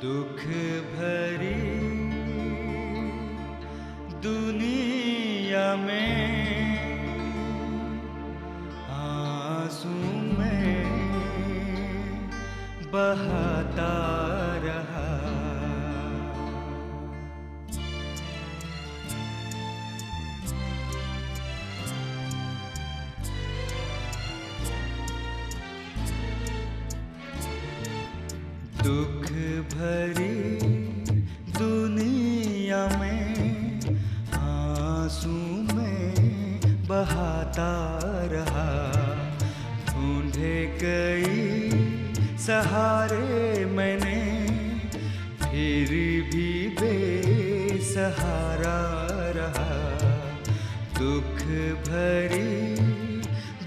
दुख भरी दुनिया में आंसू में बहाता रहा। दुख भरी दुनिया में आंसू में बहाता रहा। ढूंढे कई सहारे मैंने, फिर भी बेसहारा रहा। दुख भरी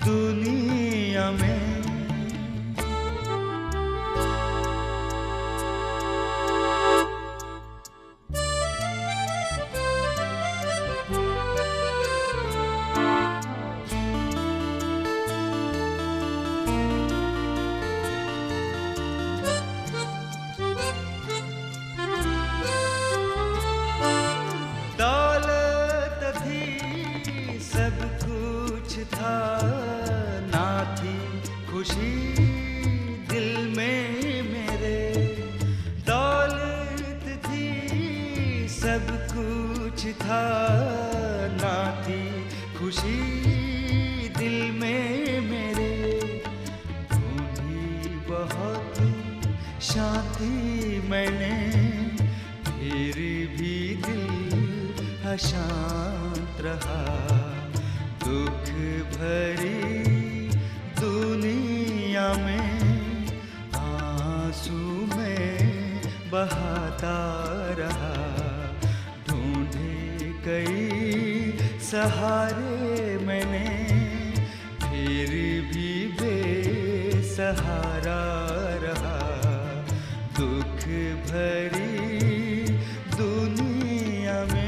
दुनिया में सब कुछ था, ना थी खुशी दिल में मेरे। दौलत थी सब कुछ था, ना थी खुशी दिल में मेरे। ढूंढी बहुत शांति मैंने, फिर भी दिल अशांत रहा। दुख भरी दुनिया में आंसू में बहाता रहा। ढूंढे कई सहारे मैंने, फिर भी बेसहारा रहा। दुख भरी दुनिया में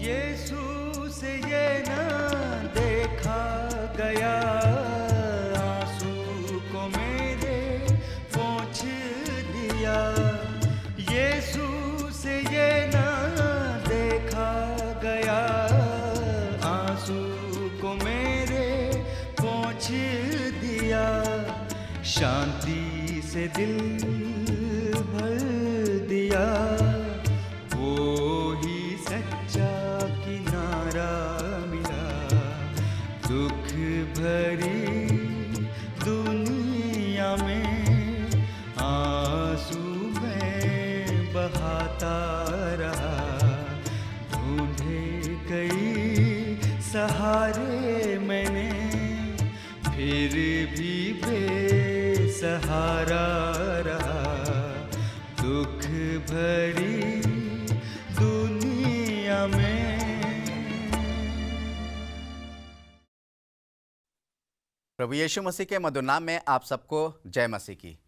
यीशु से ये ना देखा गया, आंसू को मेरे पोंछ दिया। यीशु से ये ना देखा गया, आंसू को मेरे पोंछ दिया। शांति से दिल भर दिया, वो ही सच्चा किनारा मिला। दुख भरी दुनिया में आंसू में बहाता रहा। ढूंढे कई सहारे मैंने, फिर भी बेसहारा रहा। दुख भरी दुनिया में। प्रभु यीशु मसीह के मधुर नाम में आप सबको जय मसीह की।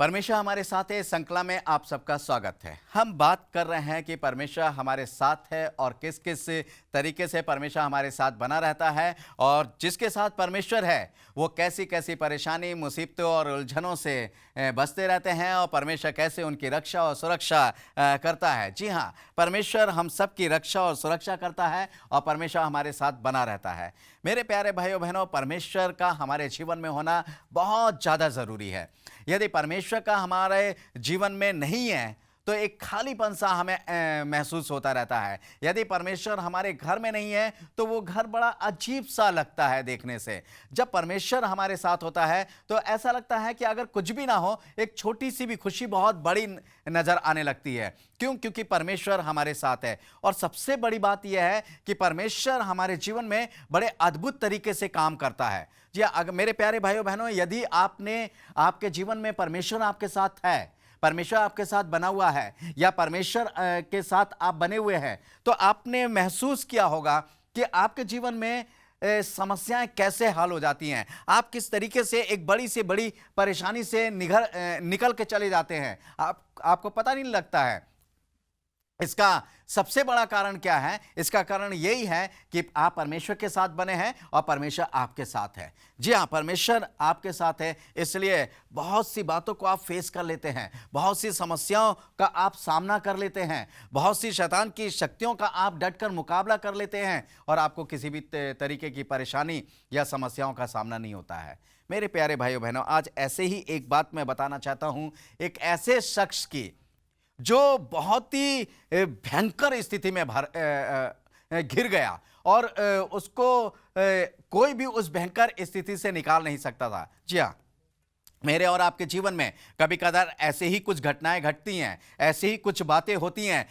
परमेश्वर हमारे साथ है, श्रृंखला में आप सबका स्वागत है। हम बात कर रहे हैं कि परमेश्वर हमारे साथ है और किस किस तरीके से परमेश्वर हमारे साथ बना रहता है, और जिसके साथ परमेश्वर है वो कैसी कैसी परेशानी, मुसीबतों और उलझनों से बचते रहते हैं, और परमेश्वर कैसे उनकी रक्षा और सुरक्षा करता है। जी हाँ, परमेश्वर हम सब की रक्षा और सुरक्षा करता है, और परमेश्वर हमारे साथ बना रहता है। मेरे प्यारे भाइयों बहनों, परमेश्वर का हमारे जीवन में होना बहुत ज़्यादा ज़रूरी है। यदि परमेश्वर का हमारे जीवन में नहीं है तो एक खालीपन सा हमें महसूस होता रहता है। यदि परमेश्वर हमारे घर में नहीं है तो वो घर बड़ा अजीब सा लगता है देखने से। जब परमेश्वर हमारे साथ होता है तो ऐसा लगता है कि अगर कुछ भी ना हो, एक छोटी सी भी खुशी बहुत बड़ी नजर आने लगती है। क्यों? क्योंकि परमेश्वर हमारे साथ है। और सबसे बड़ी बात यह है कि परमेश्वर हमारे जीवन में बड़े अद्भुत तरीके से काम करता है। जी, अगर मेरे प्यारे भाइयों बहनों, यदि आपके जीवन में परमेश्वर आपके साथ है, परमेश्वर आपके साथ बना हुआ है, या परमेश्वर के साथ आप बने हुए हैं, तो आपने महसूस किया होगा कि आपके जीवन में समस्याएं कैसे हल हो जाती हैं, आप किस तरीके से एक बड़ी से बड़ी परेशानी से निकल के चले जाते हैं, आपको पता नहीं लगता है। इसका सबसे बड़ा कारण क्या है? इसका कारण यही है कि आप परमेश्वर के साथ बने हैं और परमेश्वर आपके साथ है। जी हाँ, परमेश्वर आपके साथ है, इसलिए बहुत सी बातों को आप फेस कर लेते हैं, बहुत सी समस्याओं का आप सामना कर लेते हैं, बहुत सी शैतान की शक्तियों का आप डटकर मुकाबला कर लेते हैं और आपको किसी भी तरीके की परेशानी या समस्याओं का सामना नहीं होता है। मेरे प्यारे भाइयों बहनों, आज ऐसे ही एक बात मैं बताना चाहता हूं, एक ऐसे शख्स की जो बहुत ही भयंकर स्थिति में घिर गया और उसको कोई भी उस भयंकर स्थिति से निकाल नहीं सकता था। जी हाँ, मेरे और आपके जीवन में कभी कदार ऐसे ही कुछ घटनाएं घटती हैं, ऐसे ही कुछ बातें होती हैं,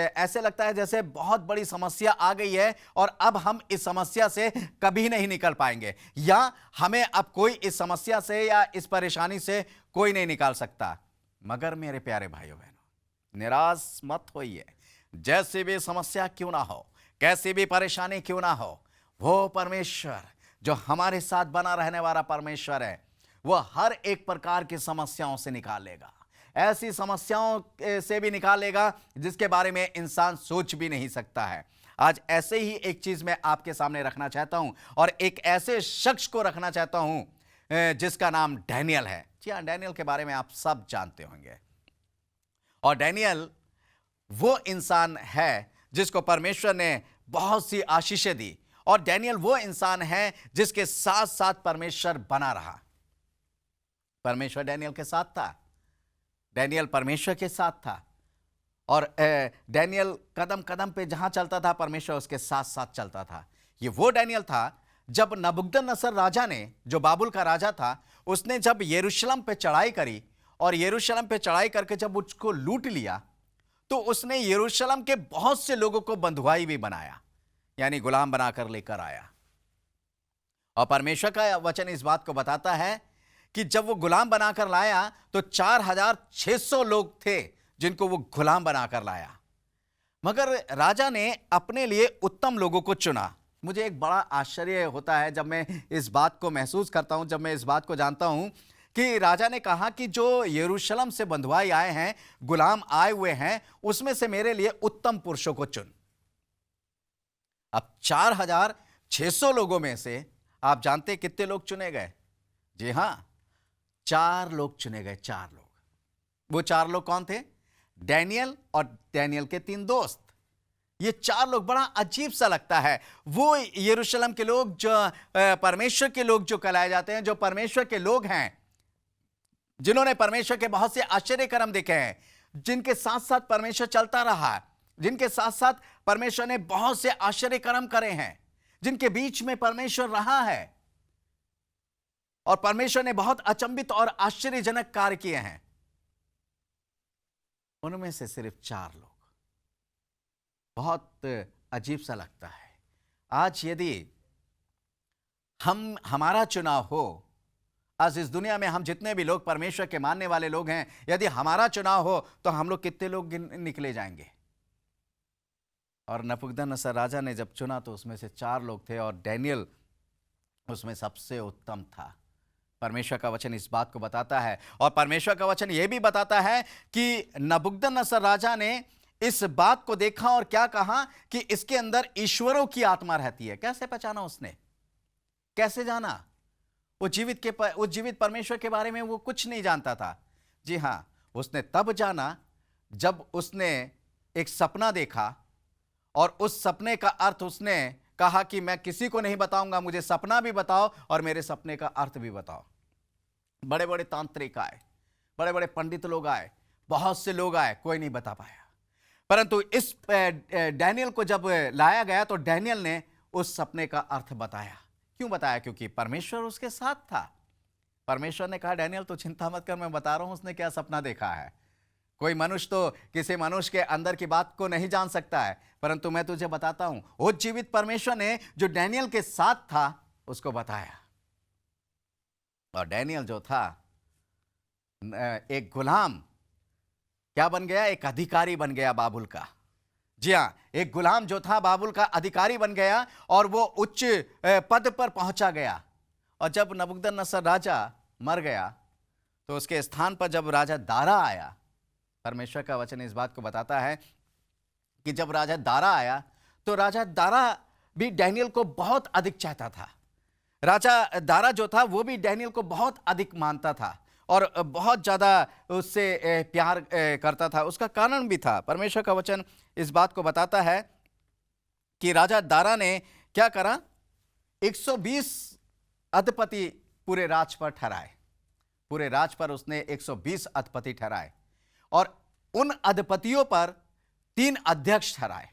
ऐसे लगता है जैसे बहुत बड़ी समस्या आ गई है और अब हम इस समस्या से कभी नहीं निकल पाएंगे, या हमें अब कोई इस समस्या से या इस परेशानी से कोई नहीं निकाल सकता। मगर मेरे प्यारे भाइयों बहनों, निराश मत होइए। जैसी भी समस्या क्यों ना हो, कैसी भी परेशानी क्यों ना हो, वो परमेश्वर जो हमारे साथ बना रहने वाला परमेश्वर है, वो हर एक प्रकार की समस्याओं से निकालेगा। ऐसी समस्याओं से भी निकालेगा जिसके बारे में इंसान सोच भी नहीं सकता है। आज ऐसे ही एक चीज मैं आपके सामने रखना चाहता हूं और एक ऐसे शख्स को रखना चाहता हूं जिसका नाम डैनियल है। जी हाँ, डैनियल के बारे में आप सब जानते होंगे। और डैनियल वो इंसान है जिसको परमेश्वर ने बहुत सी आशीषें दी, और डैनियल वो इंसान है जिसके साथ साथ परमेश्वर बना रहा। परमेश्वर डैनियल के साथ था, डैनियल परमेश्वर के साथ था, और डैनियल कदम कदम पे जहां चलता था परमेश्वर उसके साथ साथ चलता था। ये वो डैनियल था जब नबूकदनेस्सर राजा ने, जो बाबुल का राजा था, उसने जब यरूशलेम पे चढ़ाई करी और यरूशलेम पे चढ़ाई करके जब उसको लूट लिया, तो उसने यरूशलेम के बहुत से लोगों को बंधुआई भी बनाया, यानी गुलाम बनाकर लेकर आया। और परमेश्वर का वचन इस बात को बताता है कि जब वो गुलाम बनाकर लाया तो 4600 लोग थे जिनको वो गुलाम बनाकर लाया। मगर राजा ने अपने लिए उत्तम लोगों को चुना। मुझे एक बड़ा आश्चर्य होता है जब मैं इस बात को महसूस करता हूं, जब मैं इस बात को जानता हूं कि राजा ने कहा कि जो यरूशलेम से बंधुआई आए हैं, गुलाम आए हुए हैं, उसमें से मेरे लिए उत्तम पुरुषों को चुन। अब 4600 लोगों में से आप जानते कितने लोग चुने गए? जी हां, 4 लोग चुने गए, 4 लोग। वो 4 लोग कौन थे? डैनियल और डैनियल के 3 दोस्त। ये 4 लोग, बड़ा अजीब सा लगता है। वो यरूशलेम के लोग, जो परमेश्वर के लोग जो कहलाए जाते हैं, जो परमेश्वर के लोग हैं, जिन्होंने परमेश्वर के बहुत से आश्चर्य कर्म देखे हैं, जिनके साथ साथ परमेश्वर चलता रहा, जिनके साथ साथ परमेश्वर ने बहुत से आश्चर्य कर्म करे हैं, जिनके बीच में परमेश्वर रहा है और परमेश्वर ने बहुत अचंभित और आश्चर्यजनक कार्य किए हैं, उनमें से सिर्फ 4 लोग। बहुत अजीब सा लगता है। आज यदि हमारा चुनाव हो, आज इस दुनिया में हम जितने भी लोग परमेश्वर के मानने वाले लोग हैं, यदि हमारा चुनाव हो तो हम लोग कितने लोग निकले जाएंगे? और नबूकदनेस्सर राजा ने जब चुना तो उसमें से 4 लोग थे और डैनियल उसमें सबसे उत्तम था। परमेश्वर का वचन इस बात को बताता है, और परमेश्वर का वचन यह भी बताता है कि नबूकदनेस्सर राजा ने इस बात को देखा और क्या कहा कि इसके अंदर ईश्वरों की आत्मा रहती है। कैसे पहचाना उसने? कैसे जाना? उस जीवित परमेश्वर के बारे में वो कुछ नहीं जानता था। जी हां, उसने तब जाना जब उसने एक सपना देखा और उस सपने का अर्थ उसने कहा कि मैं किसी को नहीं बताऊंगा, मुझे सपना भी बताओ और मेरे सपने का अर्थ भी बताओ। बड़े बड़े तांत्रिक आए, बड़े बड़े पंडित लोग आए, बहुत से लोग आए, कोई नहीं बता पाया। परंतु इस डैनियल को जब लाया गया तो डैनियल ने उस सपने का अर्थ बताया। क्यों बताया? क्योंकि परमेश्वर उसके साथ था। परमेश्वर ने कहा, डैनियल तो चिंता मत कर, मैं बता रहा हूं उसने क्या सपना देखा है। कोई मनुष्य तो किसी मनुष्य के अंदर की बात को नहीं जान सकता है, परंतु मैं तुझे बताता हूं। वो जीवित परमेश्वर ने जो डैनियल के साथ था उसको बताया। और डैनियल जो था एक गुलाम क्या बन गया? एक अधिकारी बन गया बाबुल का। जी हाँ, एक गुलाम जो था बाबुल का अधिकारी बन गया और वो उच्च पद पर पहुंचा गया। और जब नबूकदनेस्सर राजा मर गया तो उसके स्थान पर जब राजा दारा आया, परमेश्वर का वचन इस बात को बताता है कि जब राजा दारा आया तो राजा दारा भी डैनियल को बहुत अधिक चाहता था। राजा दारा जो था वो भी डैनियल को बहुत अधिक मानता था और बहुत ज़्यादा उससे प्यार करता था। उसका कारण भी था। परमेश्वर का वचन इस बात को बताता है कि राजा दारा ने क्या करा, 120 अधिपति पूरे राज पर ठहराए। पूरे राज पर उसने 120 अधिपति ठहराए और उन अधिपतियों पर 3 अध्यक्ष ठहराए।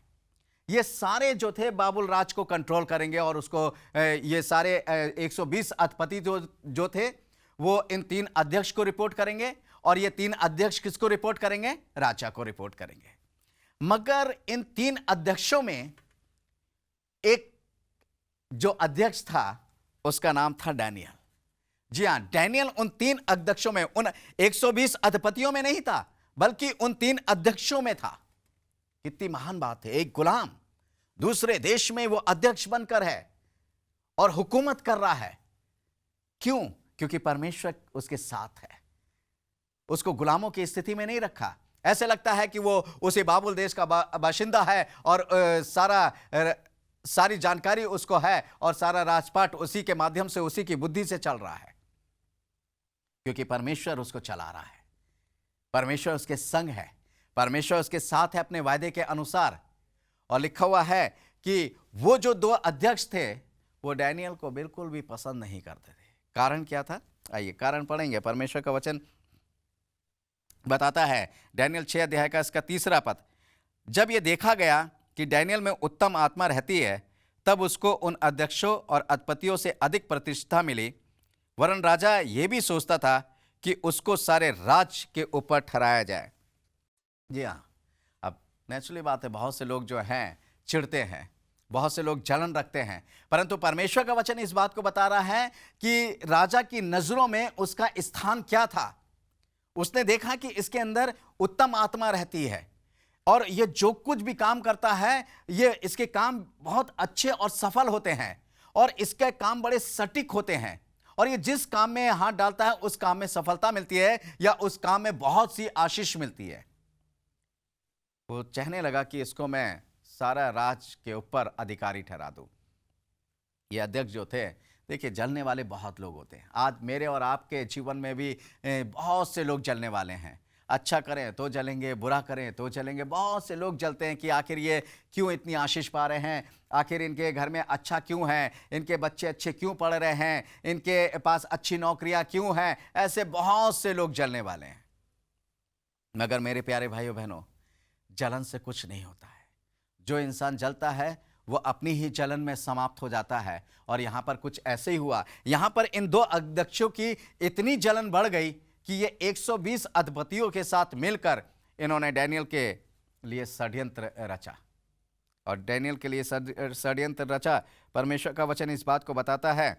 ये सारे जो थे बाबुल राज को कंट्रोल करेंगे और उसको ये सारे 120 अधिपति जो थे वो इन 3 अध्यक्ष को रिपोर्ट करेंगे और ये 3 अध्यक्ष किसको रिपोर्ट करेंगे? राजा को रिपोर्ट करेंगे। मगर इन 3 अध्यक्षों में एक जो अध्यक्ष था उसका नाम था डैनियल। जी हां, डैनियल उन 3 अध्यक्षों में, उन 120 अधिपतियों में नहीं था बल्कि उन 3 अध्यक्षों में था। कितनी महान बात है। एक गुलाम दूसरे देश में वो अध्यक्ष बनकर है और हुकूमत कर रहा है। क्यों? क्योंकि परमेश्वर उसके साथ है। उसको गुलामों की स्थिति में नहीं रखा। ऐसे लगता है कि वो उसी बाबुल देश का बाशिंदा है और सारी जानकारी उसको है और सारा राजपाट उसी के माध्यम से, उसी की बुद्धि से चल रहा है, क्योंकि परमेश्वर उसको चला रहा है। परमेश्वर उसके संग है, परमेश्वर उसके साथ है अपने वायदे के अनुसार। और लिखा हुआ है कि वो जो 2 अध्यक्ष थे वो डैनियल को बिल्कुल भी पसंद नहीं करते थे। कारण क्या था? आइए कारण पढ़ेंगे। परमेश्वर का वचन बताता है, डैनियल 6 अध्याय का इसका 3 पद, जब यह देखा गया कि डैनियल में उत्तम आत्मा रहती है तब उसको उन अध्यक्षों और अधिपतियों से अधिक प्रतिष्ठा मिली, वरन राजा यह भी सोचता था कि उसको सारे राज के ऊपर ठहराया जाए। जी हाँ, अब नेचुरली बात है, बहुत से लोग जो हैं चिढ़ते हैं, बहुत से लोग जलन रखते हैं, परंतु परमेश्वर का वचन इस बात को बता रहा है कि राजा की नजरों में उसका स्थान क्या था। उसने देखा कि इसके अंदर उत्तम आत्मा रहती है और ये जो कुछ भी काम करता है ये इसके काम बहुत अच्छे और सफल होते हैं और इसके काम बड़े सटीक होते हैं और ये जिस काम में हाथ डालता है उस काम में सफलता मिलती है या उस काम में बहुत सी आशीष मिलती है। वो चाहने लगा कि इसको मैं सारा राज के ऊपर अधिकारी ठहरा दूं। ये अध्यक्ष जो थे, देखिए जलने वाले बहुत लोग होते हैं। आज मेरे और आपके जीवन में भी बहुत से लोग जलने वाले हैं। अच्छा करें तो जलेंगे, बुरा करें तो जलेंगे। बहुत से लोग जलते हैं कि आखिर ये क्यों इतनी आशीष पा रहे हैं, आखिर इनके घर में अच्छा क्यों है, इनके बच्चे अच्छे क्यों पढ़ रहे हैं, इनके पास अच्छी नौकरियां क्यों हैं। ऐसे बहुत से लोग जलने वाले हैं। मगर मेरे प्यारे भाइयों बहनों, जलन से कुछ नहीं होता है। जो इंसान जलता है वो अपनी ही जलन में समाप्त हो जाता है। और यहाँ पर कुछ ऐसे ही हुआ। यहाँ पर इन 2 अध्यक्षों की इतनी जलन बढ़ गई कि ये 120 अधिपतियों के साथ मिलकर इन्होंने डैनियल के लिए षड्यंत्र रचा। और डैनियल के लिए षड्यंत्र रचा। परमेश्वर का वचन इस बात को बताता है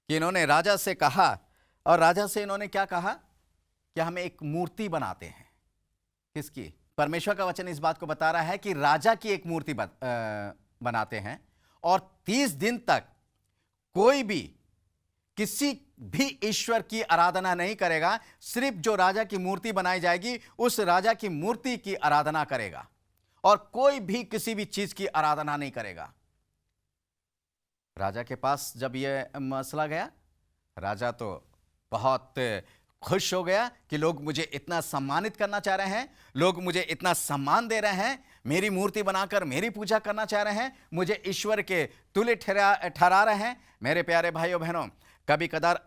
कि इन्होंने राजा से कहा, और राजा से इन्होंने क्या कहा कि हम एक मूर्ति बनाते हैं। किसकी? परमेश्वर का वचन इस बात को बता रहा है कि राजा की एक मूर्ति बनाते हैं और 30 दिन तक कोई भी किसी भी ईश्वर की आराधना नहीं करेगा। सिर्फ जो राजा की मूर्ति बनाई जाएगी उस राजा की मूर्ति की आराधना करेगा और कोई भी किसी भी चीज की आराधना नहीं करेगा। राजा के पास जब यह मसला गया, राजा तो बहुत खुश हो गया कि लोग मुझे इतना सम्मानित करना चाह रहे हैं, लोग मुझे इतना सम्मान दे रहे हैं, मेरी मूर्ति बनाकर मेरी पूजा करना चाह रहे हैं, मुझे ईश्वर के तुल्य ठहरा रहे हैं। मेरे प्यारे भाइयों बहनों, कभी कदार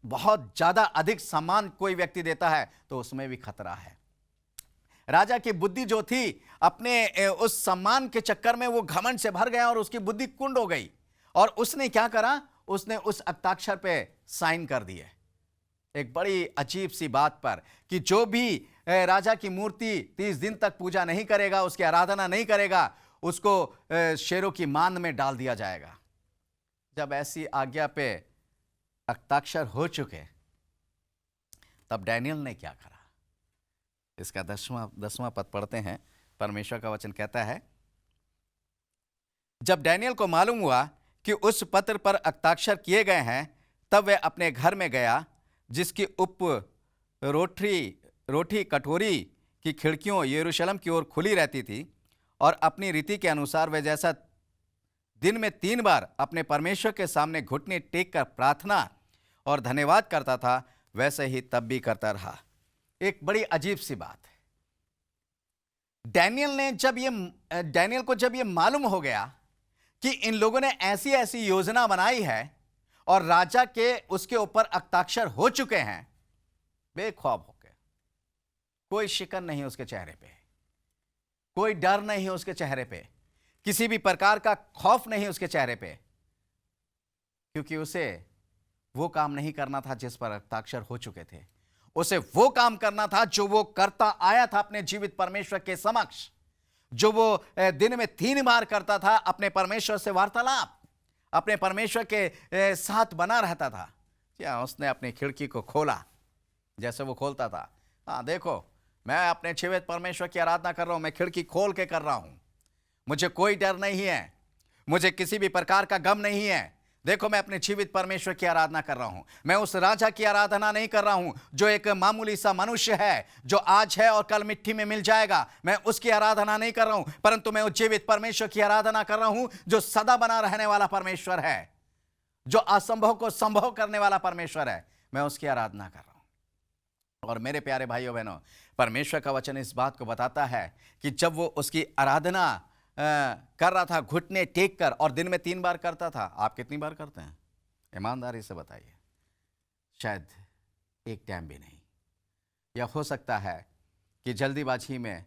बहुत ज्यादा अधिक सम्मान कोई व्यक्ति देता है तो उसमें भी खतरा है। राजा की बुद्धि जो थी अपने उस सम्मान के चक्कर में वो घमंड से भर गया और उसकी बुद्धि कुंड हो गई और उसने क्या करा, उसने उस हस्ताक्षर पे साइन कर दिए एक बड़ी अजीब सी बात पर कि जो भी राजा की मूर्ति 30 दिन तक पूजा नहीं करेगा, उसकी आराधना नहीं करेगा, उसको शेरों की मांद में डाल दिया जाएगा। जब ऐसी आज्ञा पे हस्ताक्षर हो चुके तब डैनियल ने क्या करा, इसका 10वां पद पढ़ते हैं परमेश्वर का वचन कहता है, जब डैनियल को मालूम हुआ कि उस पत्र पर हस्ताक्षर किए गए हैं, तब वह अपने घर में गया, जिसकी रोटी कटोरी की खिड़कियों यरूशलेम की ओर खुली रहती थी, और अपनी रीति के अनुसार वह जैसा दिन में 3 बार अपने परमेश्वर के सामने घुटने टेक कर प्रार्थना और धन्यवाद करता था, वैसे ही तब भी करता रहा। एक बड़ी अजीब सी बात है। डैनियल को जब ये मालूम हो गया कि इन लोगों ने ऐसी ऐसी योजना बनाई है और राजा के उसके ऊपर हस्ताक्षर हो चुके हैं, बेखौफ हो गए। कोई शिकन नहीं उसके चेहरे पे, कोई डर नहीं उसके चेहरे पे, किसी भी प्रकार का खौफ नहीं उसके चेहरे पे, क्योंकि उसे वो काम नहीं करना था जिस पर हस्ताक्षर हो चुके थे। उसे वो काम करना था जो वो करता आया था अपने जीवित परमेश्वर के समक्ष, जो वो दिन में 3 बार करता था, अपने परमेश्वर से वार्तालाप, अपने परमेश्वर के साथ बना रहता था। क्या उसने अपनी खिड़की को खोला जैसे वो खोलता था, हाँ देखो मैं अपने जीवित परमेश्वर की आराधना कर रहा हूं, मैं खिड़की खोल के कर रहा हूं, मुझे कोई डर नहीं है, मुझे किसी भी प्रकार का गम नहीं है। देखो मैं अपने जीवित परमेश्वर की आराधना कर रहा हूं, मैं उस राजा की आराधना नहीं कर रहा हूं जो एक मामूली सा मनुष्य है, जो आज है और कल मिट्टी में मिल जाएगा। मैं उसकी आराधना नहीं कर रहा हूं, परंतु मैं उस जीवित परमेश्वर की आराधना कर रहा हूं जो सदा बना रहने वाला परमेश्वर है, जो असंभव को संभव करने वाला परमेश्वर है। मैं उसकी आराधना कर रहा हूं। और मेरे प्यारे भाइयों बहनों, परमेश्वर का वचन इस बात को बताता है कि जब वो उसकी आराधना कर रहा था घुटने टेक कर, और दिन में 3 बार करता था। आप कितनी बार करते हैं? ईमानदारी से बताइए। शायद एक टाइम भी नहीं, या हो सकता है कि जल्दीबाजी में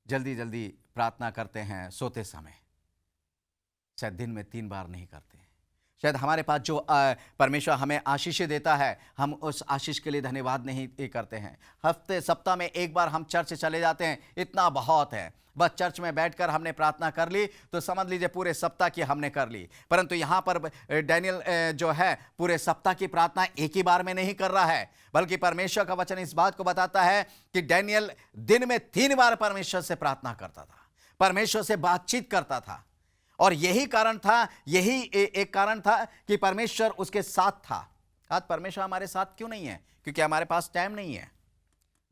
जल्दी प्रार्थना करते हैं सोते समय, शायद दिन में 3 बार नहीं करते। शायद हमारे पास जो परमेश्वर हमें आशीष देता है, हम उस आशीष के लिए धन्यवाद नहीं करते हैं। हफ्ते सप्ताह में 1 बार हम चर्च चले जाते हैं, इतना बहुत है। बस चर्च में बैठकर हमने प्रार्थना कर ली तो समझ लीजिए पूरे सप्ताह की हमने कर ली। परंतु यहाँ पर डैनियल जो है पूरे सप्ताह की प्रार्थना एक ही बार में नहीं कर रहा है, बल्कि परमेश्वर का वचन इस बात को बताता है कि डैनियल दिन में 3 बार परमेश्वर से प्रार्थना करता था, परमेश्वर से बातचीत करता था। और यही कारण था, यही एक कारण था कि परमेश्वर उसके साथ था। आज परमेश्वर हमारे साथ क्यों नहीं है? क्योंकि हमारे पास टाइम नहीं है।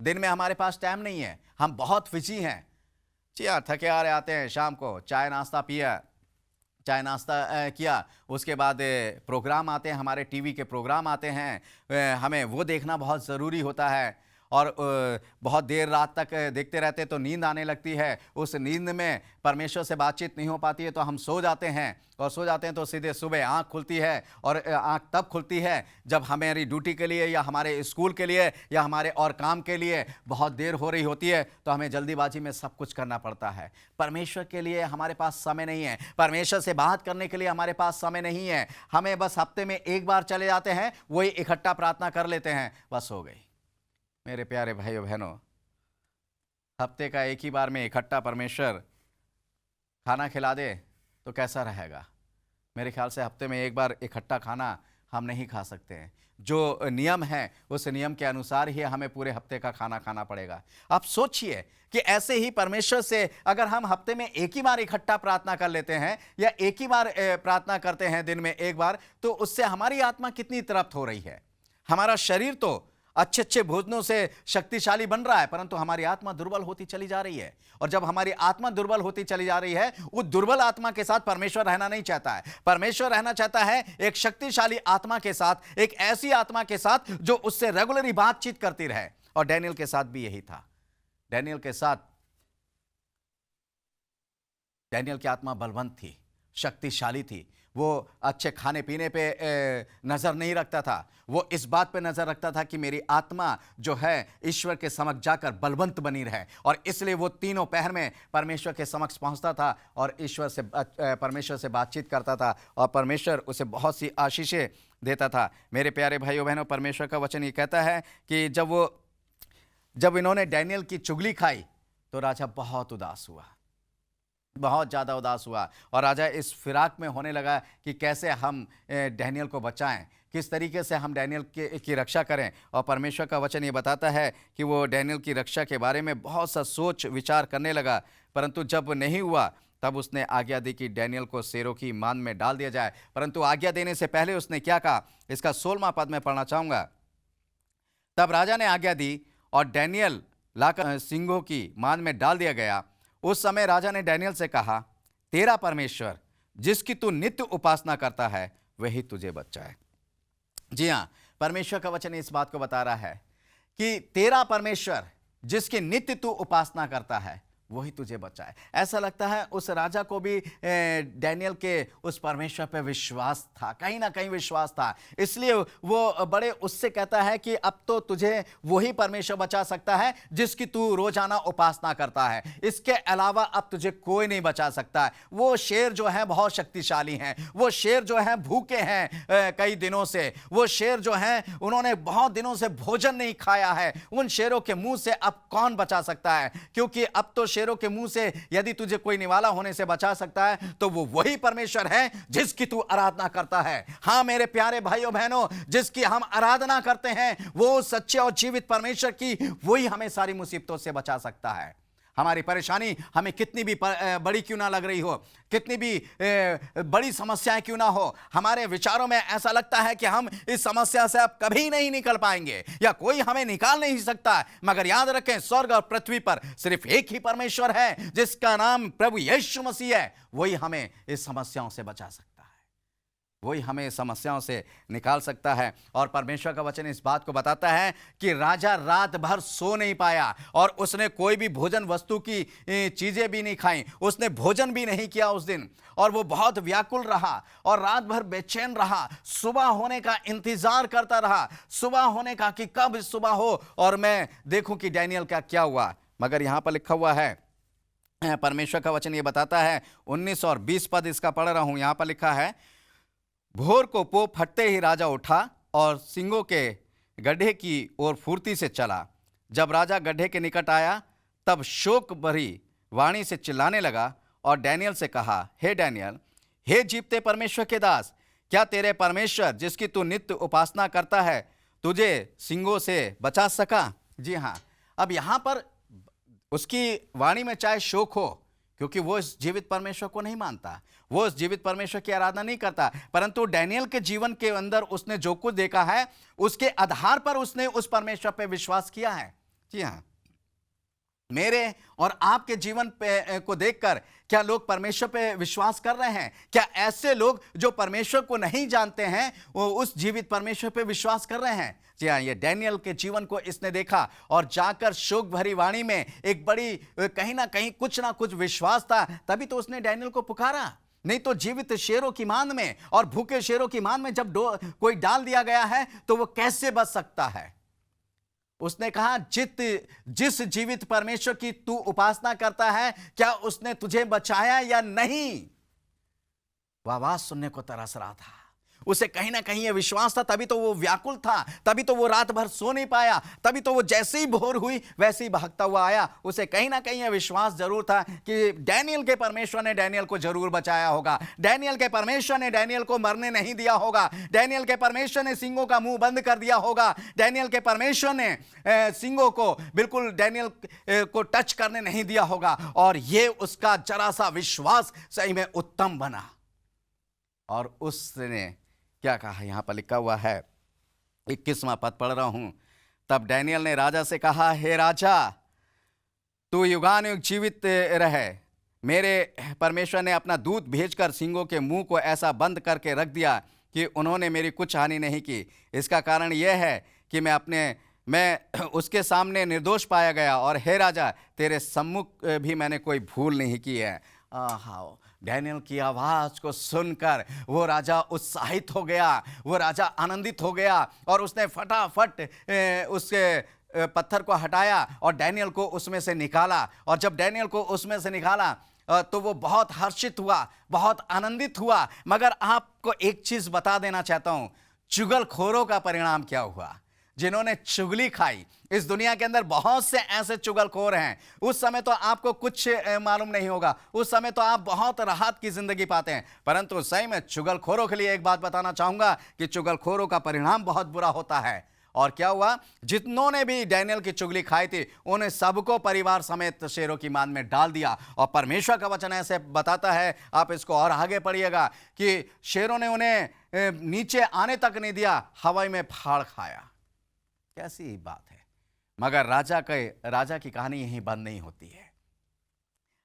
दिन में हमारे पास टाइम नहीं है, हम बहुत बिजी हैं। जी हाँ, थके हारे आते हैं, शाम को चाय नाश्ता किया, उसके बाद प्रोग्राम आते हैं, हमारे टीवी के प्रोग्राम आते हैं, हमें वो देखना बहुत ज़रूरी होता है। और बहुत देर रात तक देखते रहते तो नींद आने लगती है। उस नींद में परमेश्वर से बातचीत नहीं हो पाती है तो हम सो जाते हैं, और सो जाते हैं तो सीधे सुबह आँख खुलती है, और आँख तब खुलती है जब हमारी ड्यूटी के लिए या हमारे स्कूल के लिए या हमारे और काम के लिए बहुत देर हो रही होती है, तो हमें जल्दीबाजी में सब कुछ करना पड़ता है। परमेश्वर के लिए हमारे पास समय नहीं है, परमेश्वर से बात करने के लिए हमारे पास समय नहीं है। हमें बस हफ्ते में 1 बार चले जाते हैं, वही इकट्ठा प्रार्थना कर लेते हैं, बस हो गई। मेरे प्यारे भाइयों बहनों, हफ्ते का एक ही बार में इकट्ठा परमेश्वर खाना खिला दे तो कैसा रहेगा? मेरे ख्याल से हफ्ते में 1 बार इकट्ठा खाना हम नहीं खा सकते हैं। जो नियम है उस नियम के अनुसार ही हमें पूरे हफ्ते का खाना खाना पड़ेगा। आप सोचिए कि ऐसे ही परमेश्वर से अगर हम हफ्ते में 1 ही बार इकट्ठा प्रार्थना कर लेते हैं, या 1 ही बार प्रार्थना करते हैं दिन में 1 बार, तो उससे हमारी आत्मा कितनी तृप्त हो रही है। हमारा शरीर तो अच्छे भोजनों से शक्तिशाली बन रहा है, परंतु हमारी आत्मा दुर्बल होती चली जा रही है। और जब हमारी आत्मा दुर्बल होती चली जा रही है, उस दुर्बल आत्मा के साथ परमेश्वर रहना नहीं चाहता है। परमेश्वर रहना चाहता है एक शक्तिशाली आत्मा के साथ, एक ऐसी आत्मा के साथ जो उससे रेगुलरली बातचीत करती रहे। और डैनियल के साथ भी यही था। डैनियल की आत्मा बलवंत थी, शक्तिशाली थी। वो अच्छे खाने पीने पे नज़र नहीं रखता था, वो इस बात पे नज़र रखता था कि मेरी आत्मा जो है ईश्वर के समक्ष जाकर बलवंत बनी रहे। और इसलिए वो तीनों पहर में परमेश्वर के समक्ष पहुंचता था और परमेश्वर से बातचीत करता था, और परमेश्वर उसे बहुत सी आशीषें देता था। मेरे प्यारे भाइयों बहनों, परमेश्वर का वचन ये कहता है कि जब इन्होंने डैनियल की चुगली खाई तो राजा बहुत उदास हुआ। बहुत ज़्यादा उदास हुआ और राजा इस फिराक में होने लगा कि कैसे हम डैनियल को बचाएं, किस तरीके से हम डैनियल की रक्षा करें। और परमेश्वर का वचन ये बताता है कि वो डैनियल की रक्षा के बारे में बहुत सा सोच विचार करने लगा, परंतु जब नहीं हुआ तब उसने आज्ञा दी कि डैनियल को शेरों की मान में डाल दिया जाए। परंतु आज्ञा देने से पहले उसने क्या कहा, इसका 16वां पद में पढ़ना चाहूँगा। तब राजा ने आज्ञा दी और डैनियल लाकर सिंहों की मान में डाल दिया गया। उस समय राजा ने डैनियल से कहा, तेरा परमेश्वर जिसकी तू नित्य उपासना करता है वही तुझे बचाए। जी हाँ, परमेश्वर का वचन इस बात को बता रहा है कि तेरा परमेश्वर जिसकी नित्य तू उपासना करता है वही तुझे बचाए। ऐसा लगता है उस राजा को भी डैनियल के उस परमेश्वर पे विश्वास था, कहीं ना कहीं विश्वास था, इसलिए वो बड़े उससे कहता है कि अब तो तुझे वही परमेश्वर बचा सकता है जिसकी तू रोजाना उपासना करता है, इसके अलावा अब तुझे कोई नहीं बचा सकता है। वो शेर जो है बहुत शक्तिशाली हैं, वो शेर जो है भूखे हैं कई दिनों से, वो शेर जो हैं उन्होंने बहुत दिनों से भोजन नहीं खाया है, उन शेरों के मुंह से अब कौन बचा सकता है? क्योंकि अब तो शेरों के मुंह से यदि तुझे कोई निवाला होने से बचा सकता है तो वो वही परमेश्वर है जिसकी तू आराधना करता है। हां मेरे प्यारे भाइयों बहनों, जिसकी हम आराधना करते हैं वो सच्चे और जीवित परमेश्वर की, वही हमें सारी मुसीबतों से बचा सकता है। हमारी परेशानी हमें कितनी भी बड़ी क्यों ना लग रही हो, कितनी भी बड़ी समस्याएं क्यों ना हो, हमारे विचारों में ऐसा लगता है कि हम इस समस्या से अब कभी नहीं निकल पाएंगे या कोई हमें निकाल नहीं सकता, मगर याद रखें स्वर्ग और पृथ्वी पर सिर्फ एक ही परमेश्वर है जिसका नाम प्रभु यीशु मसीह है। वही हमें इस समस्याओं से बचा सकता है, वही हमें समस्याओं से निकाल सकता है। और परमेश्वर का वचन इस बात को बताता है कि राजा रात भर सो नहीं पाया और उसने कोई भी भोजन वस्तु की चीजें भी नहीं खाई, उसने भोजन भी नहीं किया उस दिन, और वो बहुत व्याकुल रहा और रात भर बेचैन रहा, सुबह होने का इंतजार करता रहा, सुबह होने का कि कब सुबह हो और मैं देखूं कि डैनियल का क्या हुआ। मगर यहां पर लिखा हुआ है, परमेश्वर का वचन ये बताता है, 19 और 20 पद इसका पढ़ रहा हूं। यहां पर लिखा है, भोर को पो फटते ही राजा उठा और सिंहों के गड्ढे की ओर फुर्ती से चला। जब राजा गड्ढे के निकट आया तब शोक भरी वाणी से चिल्लाने लगा और डैनियल से कहा, हे डैनियल, हे जीवते परमेश्वर के दास, क्या तेरे परमेश्वर जिसकी तू नित्य उपासना करता है तुझे सिंहों से बचा सका? जी हाँ, अब यहां पर उसकी वाणी में चाहे शोक हो, क्योंकि वो इस जीवित परमेश्वर को नहीं मानता, वो इस जीवित परमेश्वर की आराधना नहीं करता, परंतु डैनियल के जीवन के अंदर उसने जो कुछ देखा है उसके आधार पर उसने उस परमेश्वर पे विश्वास किया है। जी हाँ, मेरे और आपके जीवन पे को देखकर क्या लोग परमेश्वर पे विश्वास कर रहे हैं? क्या ऐसे लोग जो परमेश्वर को नहीं जानते हैं वो उस जीवित परमेश्वर पे विश्वास कर रहे हैं? जी हाँ, ये डैनियल के जीवन को इसने देखा और जाकर शोक भरी वाणी में एक बड़ी कहीं ना कहीं कुछ ना कुछ विश्वास था, तभी तो उसने डैनियल को पुकारा। नहीं तो जीवित शेरों की मान में और भूखे शेरों की मान में जब कोई डाल दिया गया है तो वो कैसे बच सकता है? उसने कहा, जिस जीवित परमेश्वर की तू उपासना करता है क्या उसने तुझे बचाया या नहीं? वह आवाज सुनने को तरस रहा था, उसे कहीं ना कहीं यह विश्वास था, तभी तो वो व्याकुल था, तभी तो वो रात भर सो नहीं पाया, तभी तो वो जैसे ही भोर हुई वैसे ही भागता हुआ आया। उसे कहीं ना कहीं यह विश्वास जरूर था कि डैनियल के परमेश्वर ने डैनियल को जरूर बचाया होगा, डैनियल के परमेश्वर ने डैनियल को मरने नहीं दिया होगा, डैनियल के परमेश्वर ने सिंहों का मुंह बंद कर दिया होगा, डैनियल के परमेश्वर ने सिंहों को बिल्कुल डैनियल को टच करने नहीं दिया होगा। और ये उसका जरा सा विश्वास सही में उत्तम बना। और उसने क्या कहा, यहां पर लिखा हुआ है, 21वां पद पढ़ रहा हूं। तब डैनियल ने राजा से कहा, हे राजा, तू युगानुयुग जीवित रहे। मेरे परमेश्वर ने अपना दूत भेजकर सिंहों के मुंह को ऐसा बंद करके रख दिया कि उन्होंने मेरी कुछ हानि नहीं की। इसका कारण यह है कि मैं उसके सामने निर्दोष पाया गया, और हे राजा, तेरे सम्मुख भी मैंने कोई भूल नहीं की है। हाँ, डैनियल की आवाज को सुनकर वो राजा उत्साहित हो गया, वो राजा आनंदित हो गया और उसने फटाफट उसके पत्थर को हटाया और डैनियल को उसमें से निकाला। और जब डैनियल को उसमें से निकाला तो वो बहुत हर्षित हुआ, बहुत आनंदित हुआ। मगर आपको एक चीज बता देना चाहता हूं, चुगलखोरों का परिणाम क्या हुआ? जिन्होंने चुगली खाई। इस दुनिया के अंदर बहुत से ऐसे चुगलखोर हैं। उस समय तो आपको कुछ मालूम नहीं होगा, उस समय तो आप बहुत राहत की जिंदगी पाते हैं, परंतु सही में चुगलखोरों के लिए एक बात बताना चाहूंगा कि चुगलखोरों का परिणाम बहुत बुरा होता है। और क्या हुआ, जितनों भी डैनियल की चुगली खाई थी उन्हें सबको परिवार समेत शेरों की मान में डाल दिया। और परमेश्वर का वचन ऐसे बताता है, आप इसको और आगे पढ़िएगा, कि शेरों ने उन्हें नीचे आने तक नहीं दिया, हवाई में फाड़ खाया। कैसी बात है। मगर राजा की कहानी यहीं बंद नहीं होती है।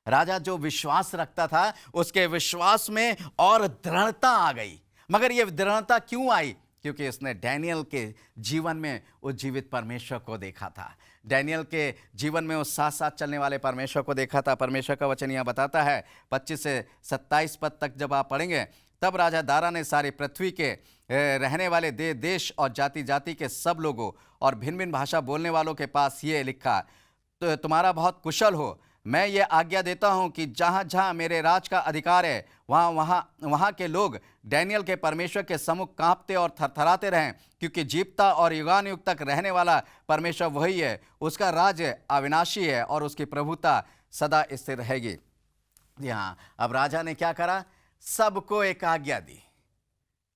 राजा जो विश्वास रखता था, उसके विश्वास में और दृढ़ता आ गई। मगर यह दृढ़ता क्यों आई? क्योंकि उसने डैनियल के जीवन में उस जीवित परमेश्वर को देखा था। डैनियल के जीवन में उस साथ साथ चलने वाले परमेश्वर को देखा था। परमेश्वर का वचन यहां बताता है 25 से 27 पद तक जब आप पढ़ेंगे, तब राजा दारा ने सारी पृथ्वी के रहने वाले देश और जाति जाति के सब लोगों और भिन्न भिन्न भाषा बोलने वालों के पास ये लिखा, तो तुम्हारा बहुत कुशल हो। मैं ये आज्ञा देता हूं कि जहां जहां मेरे राज का अधिकार है वहां के लोग डैनियल के परमेश्वर के सम्मुख कांपते और थरथराते रहें, क्योंकि जीवता और युगानुयुग तक रहने वाला परमेश्वर वही है। उसका राज्य अविनाशी है और उसकी प्रभुता सदा स्थिर रहेगी। जी हाँ, अब राजा ने क्या करा? सबको एक आज्ञा दी।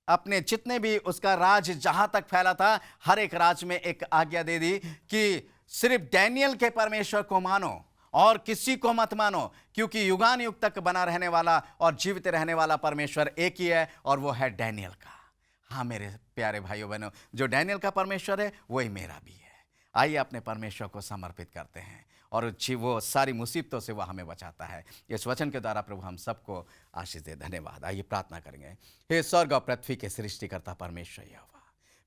अपने जितने भी उसका राज जहां तक फैला था, हर एक राज में एक आज्ञा दे दी कि सिर्फ डैनियल के परमेश्वर को मानो और किसी को मत मानो, क्योंकि युगान युग तक बना रहने वाला और जीवित रहने वाला परमेश्वर एक ही है, और वो है डैनियल का। हाँ मेरे प्यारे भाइयों बहनों, जो डैनियल का परमेश्वर है वही मेरा भी है। आइए अपने परमेश्वर को समर्पित करते हैं, और वो सारी मुसीबतों से वह हमें बचाता है। इस वचन के द्वारा प्रभु हम सबको आशीष दे। धन्यवाद। आइए प्रार्थना करेंगे। हे स्वर्ग और पृथ्वी के सृष्टिकर्ता परमेश्वर यहोवा,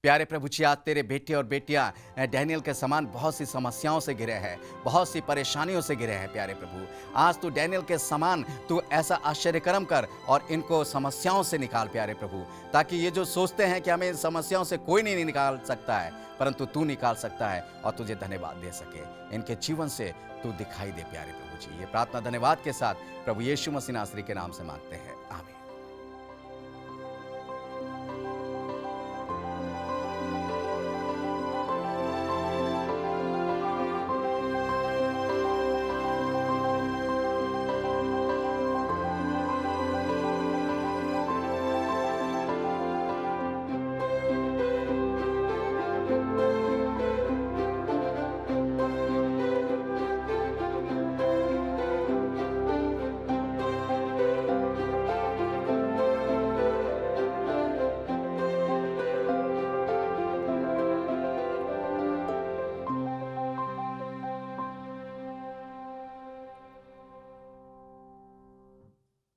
प्यारे प्रभु जी, आज तेरे बेटे और बेटियां डैनियल के समान बहुत सी समस्याओं से घिरे हैं, बहुत सी परेशानियों से घिरे हैं। प्यारे प्रभु, आज तू डैनियल के समान तू ऐसा आश्चर्यकर्म कर और इनको समस्याओं से निकाल प्यारे प्रभु, ताकि ये जो सोचते हैं कि हमें इन समस्याओं से कोई नहीं निकाल सकता है, परंतु तू निकाल सकता है और तुझे धन्यवाद दे सके। इनके जीवन से तू दिखाई दे प्यारे प्रभु जी। ये प्रार्थना धन्यवाद के साथ प्रभु यीशु मसीह नासरी के नाम से मांगते हैं, आमीन।